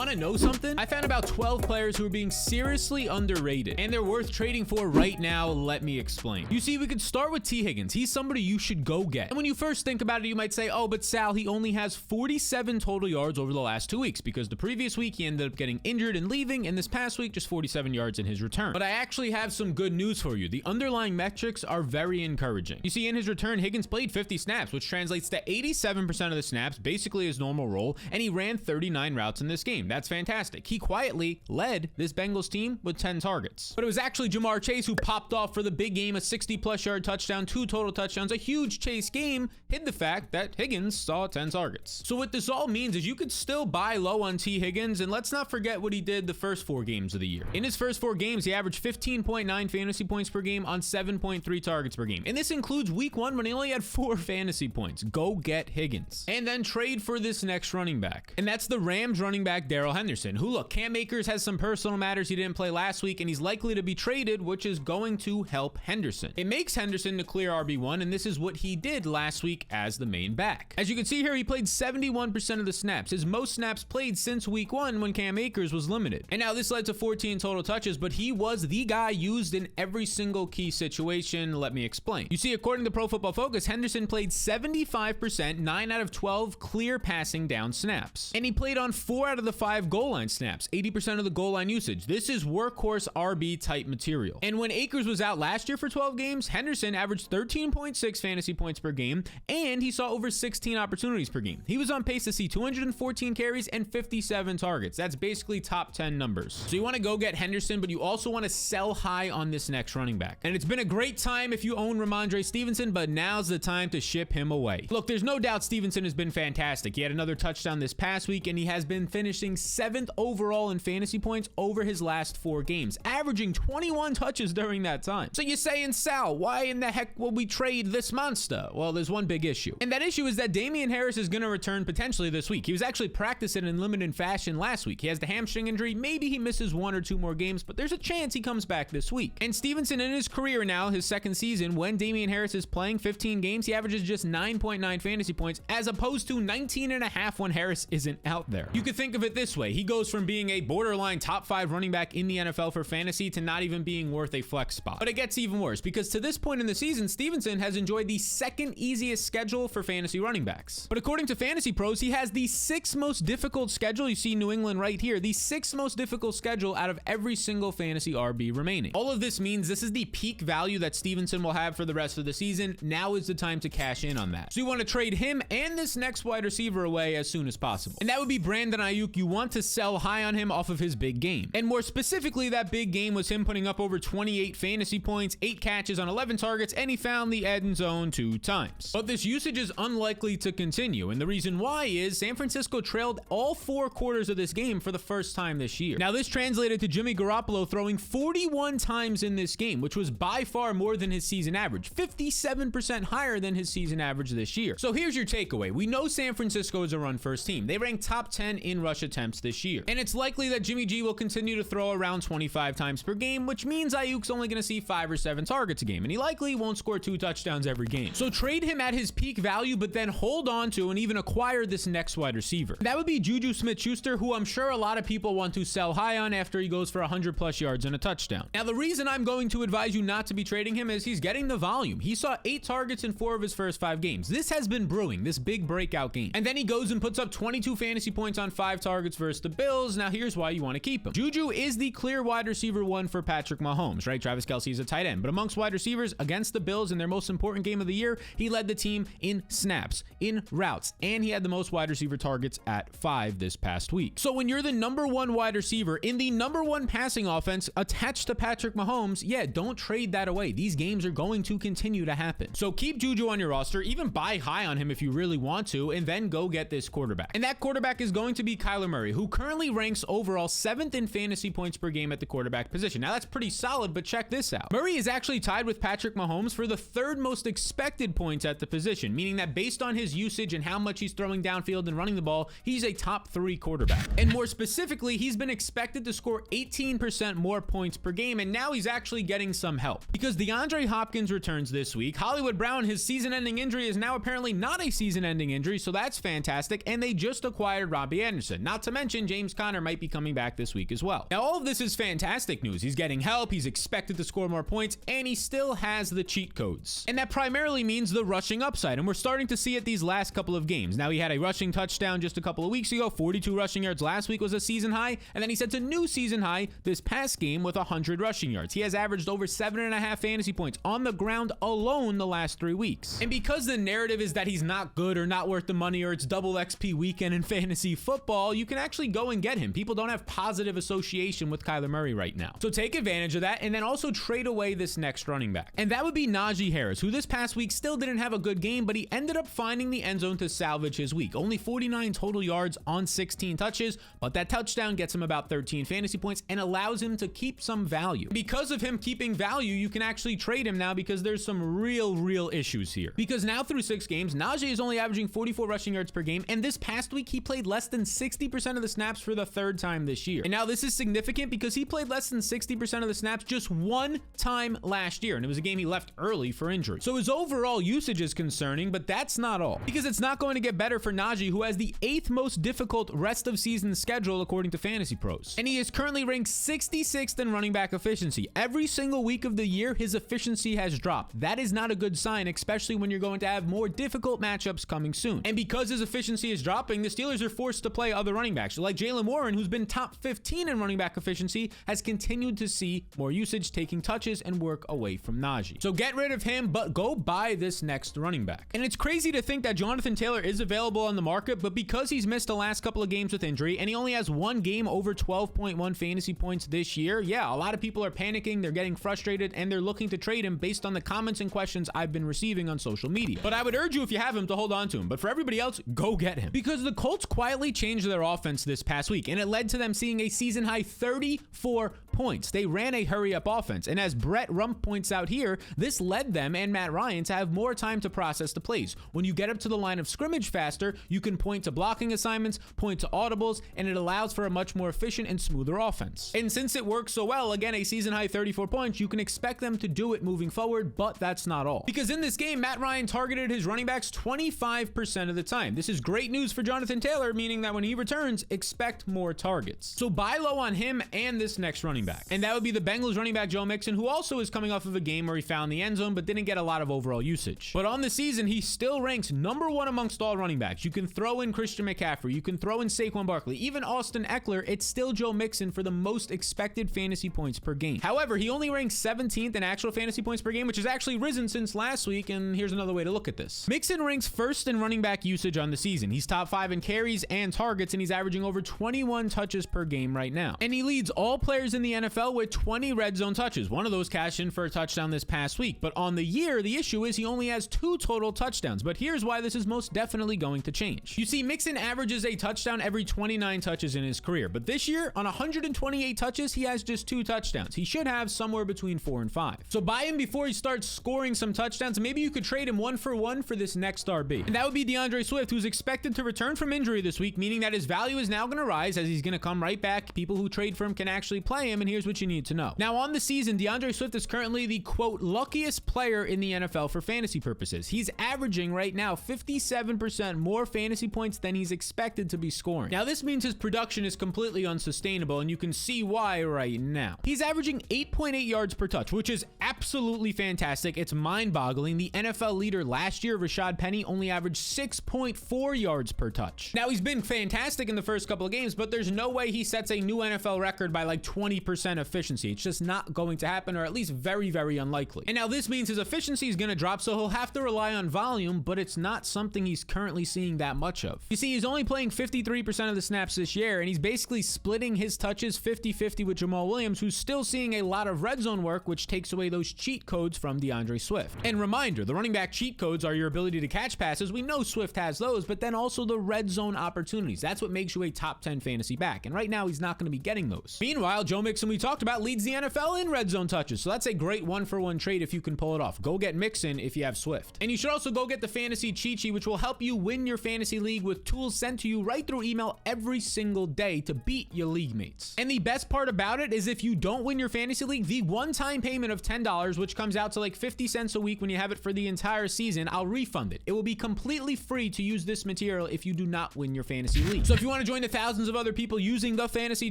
Want to know something? I found about 12 players who are being seriously underrated, and they're worth trading for right now. Let me explain. You see, we could start with Tee Higgins. He's somebody you should go get. And when you first think about it, you might say, oh, but Sal, he only has 47 total yards over the last 2 weeks, because the previous week he ended up getting injured and leaving, and this past week just 47 yards in his return. But I actually have some good news for you. The underlying metrics are very encouraging. You see, in his return, Higgins played 50 snaps, which translates to 87% of the snaps, basically his normal role, and he ran 39 routes in this game. That's fantastic. He quietly led this Bengals team with 10 targets. But it was actually Jamar Chase who popped off for the big game, a 60-plus yard touchdown, 2 total touchdowns. A huge Chase game hid the fact that Higgins saw 10 targets. So what this all means is you could still buy low on Tee Higgins, and let's not forget what he did the first 4 games of the year. In his first 4 games, he averaged 15.9 fantasy points per game on 7.3 targets per game. And this includes week 1 when he only had 4 fantasy points. Go get Higgins. And then trade for this next running back. And that's the Rams running back Darrell Henderson, who, look, Cam Akers has some personal matters. He didn't play last week, and he's likely to be traded, which is going to help Henderson. It makes Henderson the clear RB1, and this is what he did last week as the main back. As you can see here, he played 71% of the snaps, his most snaps played since week 1 when Cam Akers was limited. And now this led to 14 total touches, but he was the guy used in every single key situation. Let me explain. You see, according to Pro Football Focus, Henderson played 75%, 9 out of 12 clear passing down snaps. And he played on 4 out of the 5 goal line snaps, 80% of the goal line usage. This is workhorse RB type material. And when Akers was out last year for 12 games, Henderson averaged 13.6 fantasy points per game, and he saw over 16 opportunities per game. He was on pace to see 214 carries and 57 targets. That's basically top 10 numbers. So you want to go get Henderson, but you also want to sell high on this next running back. And it's been a great time if you own Ramondre Stevenson, but now's the time to ship him away. Look, there's no doubt Stevenson has been fantastic. He had another touchdown this past week, and he has been finishing 7th overall in fantasy points over his last 4 games, averaging 21 touches during that time. So you're saying, Sal, why in the heck will we trade this monster? Well, there's one big issue. And that issue is that Damien Harris is going to return potentially this week. He was actually practicing in limited fashion last week. He has the hamstring injury. Maybe he misses 1 or 2 more games, but there's a chance he comes back this week. And Stevenson, in his career now, his second season, when Damien Harris is playing 15 games, he averages just 9.9 fantasy points, as opposed to 19.5 when Harris isn't out there. You could think of it this way. He goes from being a borderline top 5 running back in the NFL for fantasy to not even being worth a flex spot. But it gets even worse, because to this point in the season, Stevenson has enjoyed the 2nd easiest schedule for fantasy running backs. But according to Fantasy Pros, he has the 6th most difficult schedule. You see New England right here, the 6th most difficult schedule out of every single fantasy RB remaining. All of this means this is the peak value that Stevenson will have for the rest of the season. Now is the time to cash in on that. So you want to trade him and this next wide receiver away as soon as possible. And that would be Brandon Aiyuk. You want to sell high on him off of his big game. And more specifically, that big game was him putting up over 28 fantasy points, 8 catches on 11 targets, and he found the end zone 2 times. But this usage is unlikely to continue, and the reason why is San Francisco trailed all 4 quarters of this game for the first time this year. Now, this translated to Jimmy Garoppolo throwing 41 times in this game, which was by far more than his season average, 57% higher than his season average this year. So here's your takeaway. We know San Francisco is a run-first team. They rank top 10 in rush attempts this year, and it's likely that Jimmy G will continue to throw around 25 times per game, which means Ayuk's only going to see 5 or 7 targets a game, and he likely won't score 2 touchdowns every game. So trade him at his peak value, but then hold on to and even acquire this next wide receiver. That would be JuJu Smith-Schuster, who I'm sure a lot of people want to sell high on after he goes for 100 plus yards and a touchdown. Now, the reason I'm going to advise you not to be trading him is he's getting the volume. He saw 8 targets in 4 of his first 5 games. This has been brewing, this big breakout game. And then he goes and puts up 22 fantasy points on 5 targets versus the Bills. Now, here's why you want to keep him. JuJu is the clear wide receiver 1 for Patrick Mahomes, right? Travis Kelce is a tight end. But amongst wide receivers against the Bills in their most important game of the year, he led the team in snaps, in routes, and he had the most wide receiver targets at 5 this past week. So when you're the number 1 wide receiver in the number 1 passing offense attached to Patrick Mahomes, yeah, don't trade that away. These games are going to continue to happen. So keep JuJu on your roster, even buy high on him if you really want to, and then go get this quarterback. And that quarterback is going to be Kyler Murray, who currently ranks overall 7th in fantasy points per game at the quarterback position. Now, that's pretty solid, but check this out. Murray is actually tied with Patrick Mahomes for the 3rd most expected points at the position, meaning that based on his usage and how much he's throwing downfield and running the ball, he's a top 3 quarterback. And more specifically, he's been expected to score 18% more points per game, and now he's actually getting some help because DeAndre Hopkins returns this week. Hollywood Brown, his season-ending injury is now apparently not a season-ending injury, so that's fantastic, and they just acquired Robbie Anderson. Not to to mention James Conner might be coming back this week as well. Now, all of this is fantastic news. He's getting help, he's expected to score more points, and he still has the cheat codes. And that primarily means the rushing upside, and we're starting to see it these last couple of games. Now, he had a rushing touchdown just a couple of weeks ago, 42 rushing yards last week was a season high, and then he sets a new season high this past game with 100 rushing yards. He has averaged over 7.5 fantasy points on the ground alone the last 3 weeks. And because the narrative is that he's not good or not worth the money or it's double XP weekend in fantasy football, you can actually go and get him. People don't have positive association with Kyler Murray right now. So take advantage of that and then also trade away this next running back. And that would be Najee Harris, who this past week still didn't have a good game, but he ended up finding the end zone to salvage his week. Only 49 total yards on 16 touches, but that touchdown gets him about 13 fantasy points and allows him to keep some value. Because of him keeping value, you can actually trade him now because there's some real issues here. Because now through 6 games, Najee is only averaging 44 rushing yards per game, and this past week he played less than 60% of the snaps for the 3rd time this year. And now this is significant because he played less than 60% of the snaps just 1 time last year, and it was a game he left early for injury. So his overall usage is concerning, but that's not all. Because it's not going to get better for Najee, who has the 8th most difficult rest of season schedule according to Fantasy Pros. And he is currently ranked 66th in running back efficiency. Every single week of the year, his efficiency has dropped. That is not a good sign, especially when you're going to have more difficult matchups coming soon. And because his efficiency is dropping, the Steelers are forced to play other running backs. So like Jaylen Warren, who's been top 15 in running back efficiency, has continued to see more usage, taking touches and work away from Najee. So get rid of him, but go buy this next running back. And it's crazy to think that Jonathan Taylor is available on the market, but because he's missed the last couple of games with injury and he only has 1 game over 12.1 fantasy points this year, yeah, a lot of people are panicking, they're getting frustrated, and they're looking to trade him based on the comments and questions I've been receiving on social media. But I would urge you, if you have him, to hold on to him. But for everybody else, go get him. Because the Colts quietly changed their offense this past week, and it led to them seeing a season high 34 points. They ran a hurry-up offense, and as Brett Rump points out here, this led them and Matt Ryan to have more time to process the plays. When you get up to the line of scrimmage faster, you can point to blocking assignments, point to audibles, and it allows for a much more efficient and smoother offense. And since it works so well, again, a season high 34 points, you can expect them to do it moving forward, but that's not all. Because in this game, Matt Ryan targeted his running backs 25% of the time. This is great news for Jonathan Taylor, meaning that when he returns, expect more targets. So buy low on him and this next running back. And that would be the Bengals running back Joe Mixon, who also is coming off of a game where he found the end zone but didn't get a lot of overall usage. But on the season, he still ranks #1 amongst all running backs. You can throw in Christian McCaffrey, you can throw in Saquon Barkley, even Austin Eckler, it's still Joe Mixon for the most expected fantasy points per game. However, he only ranks 17th in actual fantasy points per game, which has actually risen since last week, and here's another way to look at this. Mixon ranks 1st in running back usage on the season. He's top 5 in carries and targets, and he's averaging over 21 touches per game right now. And he leads all players in the NFL with 20 red zone touches. One of those cashed in for a touchdown this past week. But on the year, the issue is he only has 2 total touchdowns. But here's why this is most definitely going to change. You see, Mixon averages a touchdown every 29 touches in his career. But this year, on 128 touches, he has just 2 touchdowns. He should have somewhere between 4 and 5. So buy him before he starts scoring some touchdowns. Maybe you could trade him 1-for-1 for this next RB. And that would be DeAndre Swift, who's expected to return from injury this week, meaning that his value is now going to rise as he's going to come right back. People who trade for him can actually play him, and here's what you need to know. Now, on the season, DeAndre Swift is currently the, quote, luckiest player in the NFL for fantasy purposes. He's averaging right now 57% more fantasy points than he's expected to be scoring. Now, this means his production is completely unsustainable, and you can see why right now. He's averaging 8.8 yards per touch, which is absolutely fantastic. It's mind-boggling. The NFL leader last year, Rashad Penny, only averaged 6.4 yards per touch. Now, he's been fantastic in the first couple of games, but there's no way he sets a new NFL record by like 20% efficiency. It's just not going to happen, or at least very, very unlikely. And now this means his efficiency is going to drop, so he'll have to rely on volume, but it's not something he's currently seeing that much of. You see, he's only playing 53% of the snaps this year, and he's basically splitting his touches 50-50 with Jamal Williams, who's still seeing a lot of red zone work, which takes away those cheat codes from DeAndre Swift. And reminder, the running back cheat codes are your ability to catch passes. We know Swift has those, but then also the red zone opportunities. That's what makes you a top 10 fantasy back, and right now he's not going to be getting those. Meanwhile, Joe Mixon Mixon, we talked about, leads the NFL in red zone touches. So that's a great one-for-one trade if you can pull it off. Go get Mixon if you have Swift. And you should also go get the fantasy cheat sheet, which will help you win your fantasy league with tools sent to you right through email every single day to beat your league mates. And the best part about it is if you don't win your fantasy league, the one-time payment of $10, which comes out to like 50 cents a week when you have it for the entire season, I'll refund it. It will be completely free to use this material if you do not win your fantasy league. So if you want to join the thousands of other people using the fantasy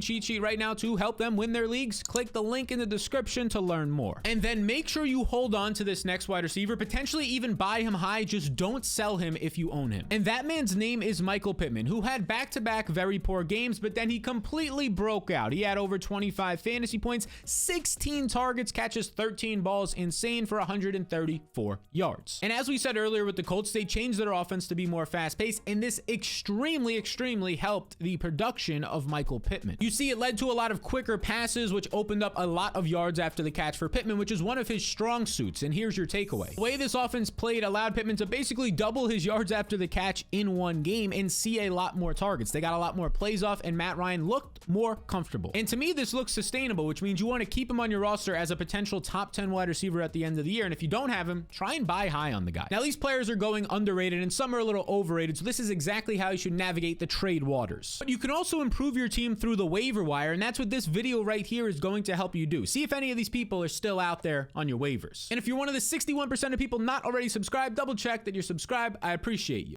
cheat sheet right now to help them win their leagues, click the link in the description to learn more. And then make sure you hold on to this next wide receiver, potentially even buy him high, just don't sell him if you own him. And that man's name is Michael Pittman, who had back-to-back very poor games, but then he completely broke out. He had over 25 fantasy points, 16 targets, catches 13 balls, insane for 134 yards. And as we said earlier with the Colts, they changed their offense to be more fast-paced, and this extremely helped the production of Michael Pittman. You see, it led to a lot of quicker passes, which opened up a lot of yards after the catch for Pittman, which is one of his strong suits. And here's your takeaway. The way this offense played allowed Pittman to basically double his yards after the catch in one game and see a lot more targets. They got a lot more plays off, and Matt Ryan looked more comfortable. And to me, this looks sustainable, which means you want to keep him on your roster as a potential top 10 wide receiver at the end of the year. And if you don't have him, try and buy high on the guy. Now, these players are going underrated and some are a little overrated, so this is exactly how you should navigate the trade waters. But you can also improve your team through the waiver wire, and that's what this video right here is going to help you do. See if any of these people are still out there on your waivers. And if you're one of the 61% of people not already subscribed, double check that you're subscribed. I appreciate you.